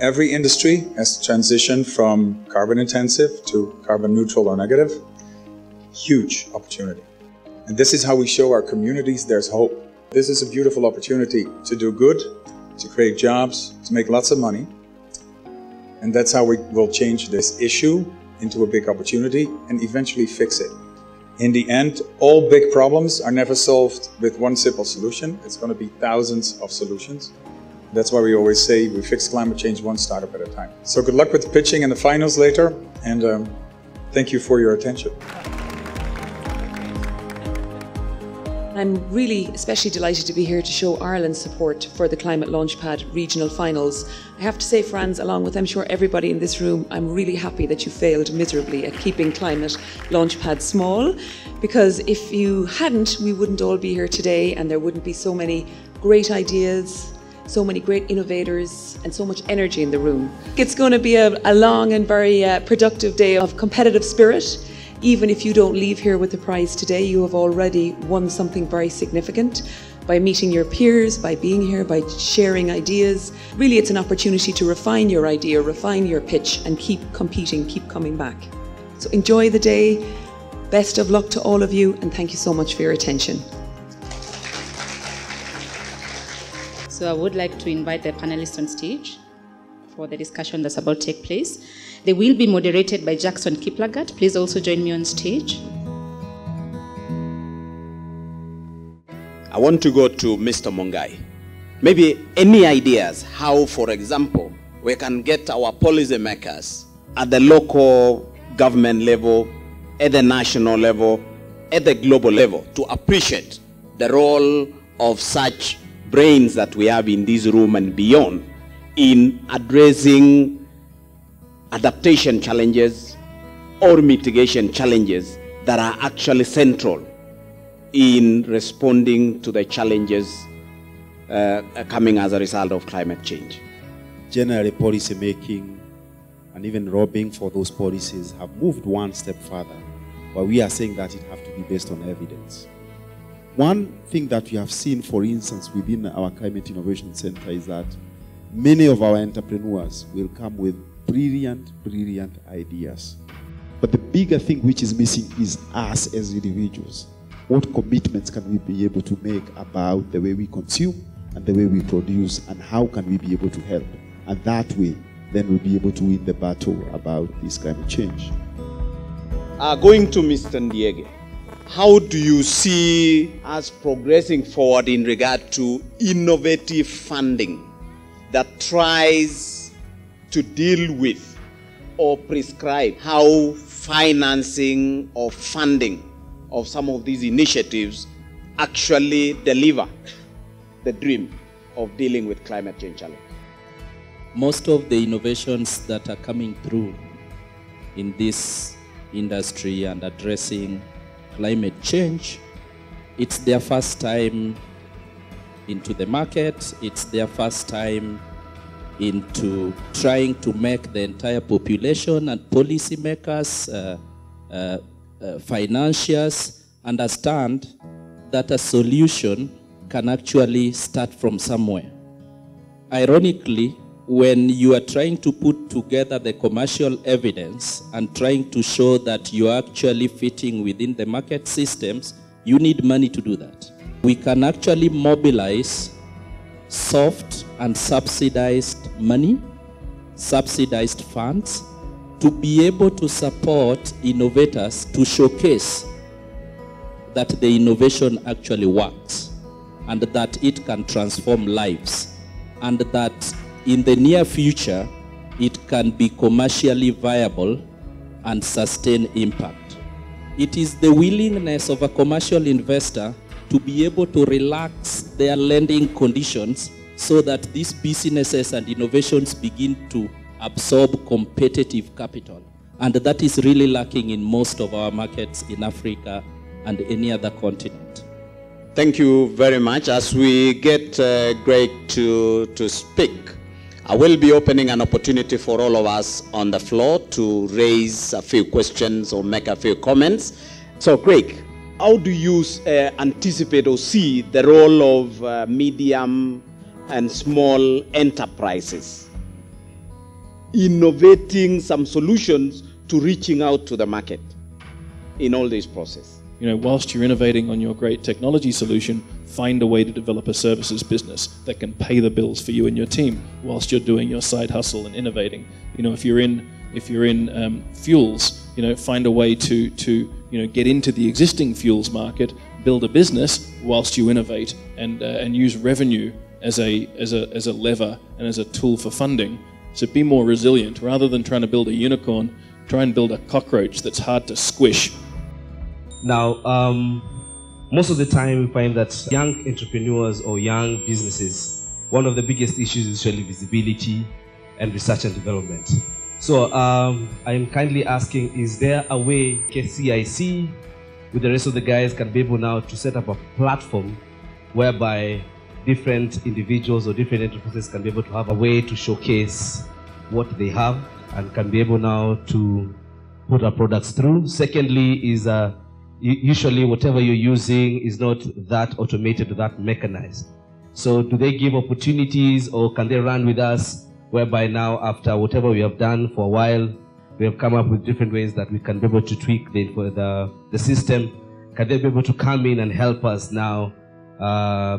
every industry has transitioned from carbon intensive to carbon neutral or negative. Huge opportunity. And this is how we show our communities there's hope. This is a beautiful opportunity to do good, to create jobs, to make lots of money. And that's how we will change this issue into a big opportunity and eventually fix it. In the end, all big problems are never solved with one simple solution. It's going to be thousands of solutions. That's why we always say we fix climate change one startup at a time. So good luck with the pitching and the finals later, and thank you for your attention. I'm really especially delighted to be here to show Ireland's support for the Climate Launchpad regional finals. I have to say, Franz, along with I'm sure everybody in this room, I'm really happy that you failed miserably at keeping Climate Launchpad small, because if you hadn't, we wouldn't all be here today and there wouldn't be so many great ideas, so many great innovators and so much energy in the room. It's going to be a long and very productive day of competitive spirit. Even if you don't leave here with the prize today, you have already won something very significant by meeting your peers, by being here, by sharing ideas. Really, it's an opportunity to refine your idea, refine your pitch, and keep competing, keep coming back. So enjoy the day. Best of luck to all of you, and thank you so much for your attention. So I would like to invite the panelists on stage for the discussion that's about to take place. They will be moderated by Jackson Kiplagat. Please also join me on stage. I want to go to Mr. Mungai. Maybe any ideas how, for example, we can get our policymakers at the local government level, at the national level, at the global level to appreciate the role of such brains that we have in this room and beyond in addressing adaptation challenges or mitigation challenges that are actually central in responding to the challenges coming as a result of climate change. Generally, policy making and even lobbying for those policies have moved one step further, but we are saying that it has to be based on evidence. One thing that we have seen, for instance, within our Climate Innovation Center is that many of our entrepreneurs will come with brilliant ideas. But the bigger thing which is missing is us as individuals. What commitments can we be able to make about the way we consume and the way we produce, and how can we be able to help? And that way, then we'll be able to win the battle about this climate change. Going to Mr. Ndiege, how do you see us progressing forward in regard to innovative funding that tries to deal with or prescribe how financing or funding of some of these initiatives actually deliver the dream of dealing with climate change challenge? Most of the innovations that are coming through in this industry and addressing climate change, it's their first time into the market, it's their first time into trying to make the entire population and policymakers, financiers understand that a solution can actually start from somewhere. Ironically, when you are trying to put together the commercial evidence and trying to show that you are actually fitting within the market systems, you need money to do that. We can actually mobilize soft and subsidized money, subsidized funds, to be able to support innovators to showcase that the innovation actually works and that it can transform lives, and that in the near future it can be commercially viable and sustain impact. It is the willingness of a commercial investor to be able to relax their lending conditions so that these businesses and innovations begin to absorb competitive capital. And that is really lacking in most of our markets in Africa and any other continent. Thank you very much. As we get Greg to speak, I will be opening an opportunity for all of us on the floor to raise a few questions or make a few comments. So Greg, how do you anticipate or see the role of medium and small enterprises innovating some solutions to reaching out to the market in all this process? Whilst you're innovating on your great technology solution, find a way to develop a services business that can pay the bills for you and your team whilst you're doing your side hustle and innovating. If you're in fuels, find a way to get into the existing fuels market, build a business whilst you innovate, and use revenue as a lever and as a tool for funding. So be more resilient. Rather than trying to build a unicorn, try and build a cockroach that's hard to squish. Now, most of the time we find that young entrepreneurs or young businesses, one of the biggest issues is usually visibility and research and development. So I am kindly asking, is there a way KCIC with the rest of the guys can be able now to set up a platform whereby different individuals or different enterprises can be able to have a way to showcase what they have and can be able now to put our products through? Secondly is usually whatever you're using is not that automated or that mechanized. So do they give opportunities, or can they run with us whereby now after whatever we have done for a while, we have come up with different ways that we can be able to tweak the system? Can they be able to come in and help us now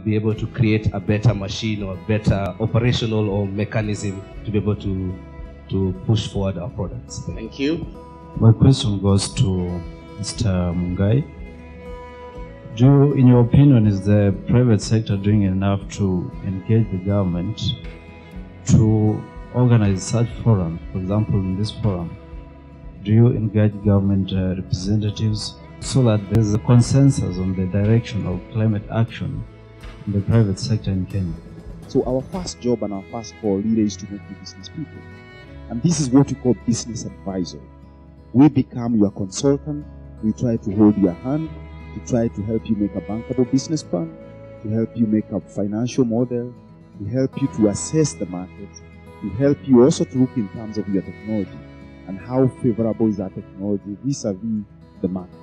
be able to create a better machine or a better operational or mechanism to be able to push forward our products? Thank you. My question goes to Mr. Mungai. In your opinion, is the private sector doing enough to engage the government to organize such forums? For example, in this forum, do you engage government representatives so that there's a consensus on the direction of climate action in the private sector in Kenya? So our first job and our first call really is to make you business people. And this is what we call business advisor. We become your consultant. We try to hold your hand, to try to help you make a bankable business plan, to help you make a financial model, to help you to assess the market, to help you also to look in terms of your technology and how favorable is that technology vis-a-vis the market.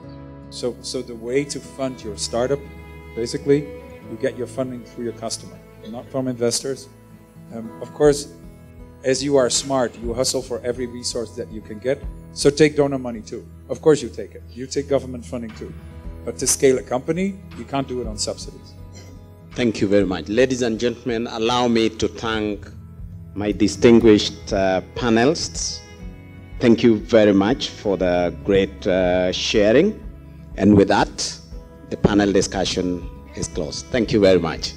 So the way to fund your startup, basically, you get your funding through your customer, not from investors. Of course, as you are smart, you hustle for every resource that you can get. So take donor money too. Of course you take it. You take government funding too. But to scale a company, you can't do it on subsidies. Thank you very much. Ladies and gentlemen, allow me to thank my distinguished panelists. Thank you very much for the great sharing. And with that, the panel discussion is closed. Thank you very much.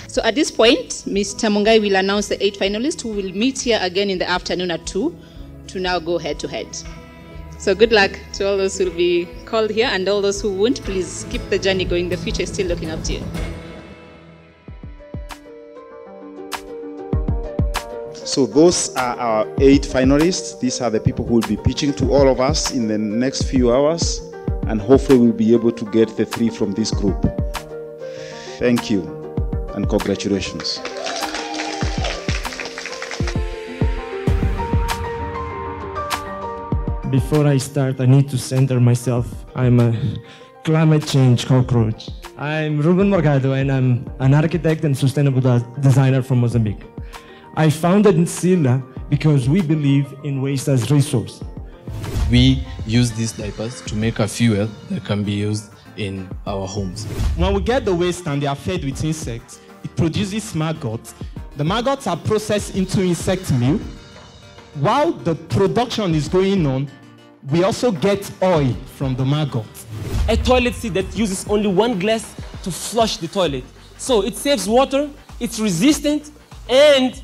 So at this point, Mr. Mungai will announce the 8 finalists who will meet here again in the afternoon at 2 to now go head to head. So good luck to all those who will be called here, and all those who won't, please keep the journey going. The future is still looking up to you. So those are our 8 finalists. These are the people who will be pitching to all of us in the next few hours, and hopefully we'll be able to get the 3 from this group. Thank you and congratulations. Before I start, I need to center myself. I'm a climate change cockroach. I'm Ruben Morgado, and I'm an architect and sustainable designer from Mozambique. I founded Sila because we believe in waste as resource. We use these diapers to make a fuel that can be used in our homes. When we get the waste and they are fed with insects, it produces maggots. The maggots are processed into insect meal. While the production is going on, we also get oil from the maggots. A toilet seat that uses only 1 glass to flush the toilet. So it saves water, it's resistant, and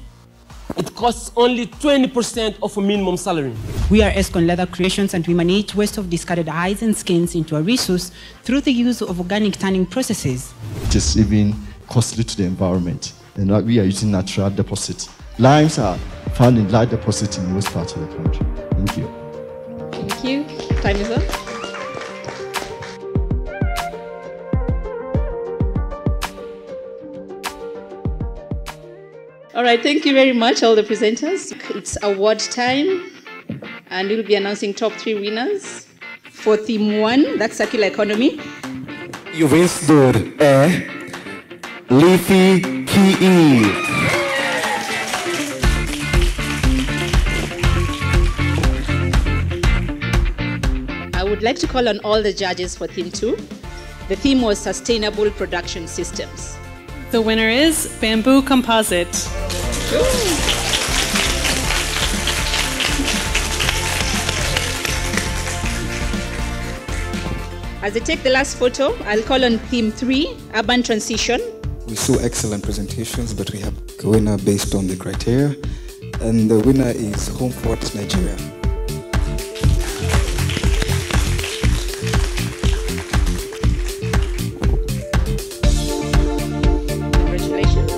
it costs only 20% of a minimum salary. We are Escon Leather Creations, and we manage waste of discarded hides and skins into a resource through the use of organic tanning processes. It is even costly to the environment, and we are using natural deposit. Limes are found in large deposit in most parts of the country. Thank you. Thank you. Time is up. All right, thank you very much, all the presenters. It's award time, and we'll be announcing top 3 winners. For theme 1, that's circular economy. You've vencedor é LEAFY KE. like to call on all the judges for theme 2. The theme was Sustainable Production Systems. The winner is Bamboo Composite. As I take the last photo, I'll call on theme 3, Urban Transition. We saw excellent presentations, but we have a winner based on the criteria, and the winner is Homeport, Nigeria. Congratulations.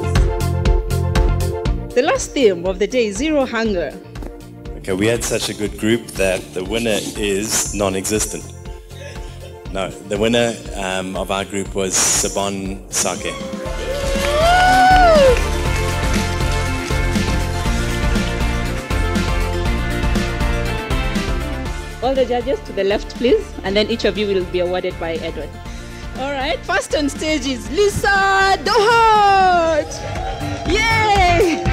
The last theme of the day, Zero Hunger. Okay, we had such a good group that the winner is non-existent. No, the winner of our group was Sabone Sake. All the judges to the left, please, and then each of you will be awarded by Edward. All right, first on stage is Lisa Dohart. Yay!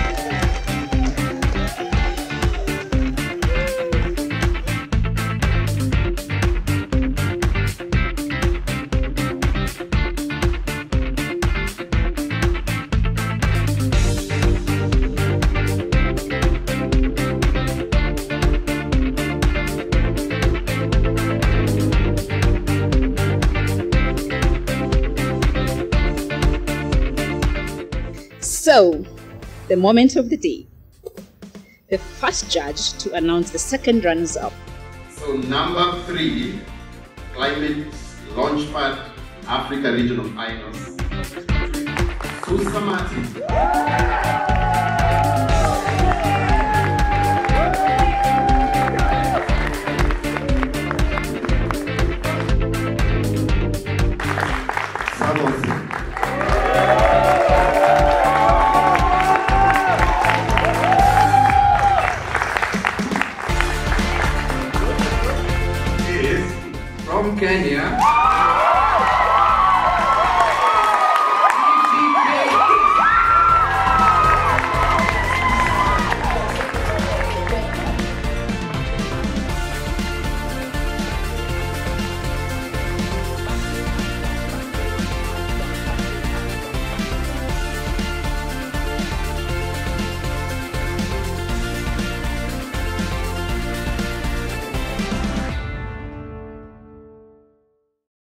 So, the moment of the day. The first judge to announce the second runners-up. So, number 3, Climate Launchpad Africa Region of Finals. SUSAMATI.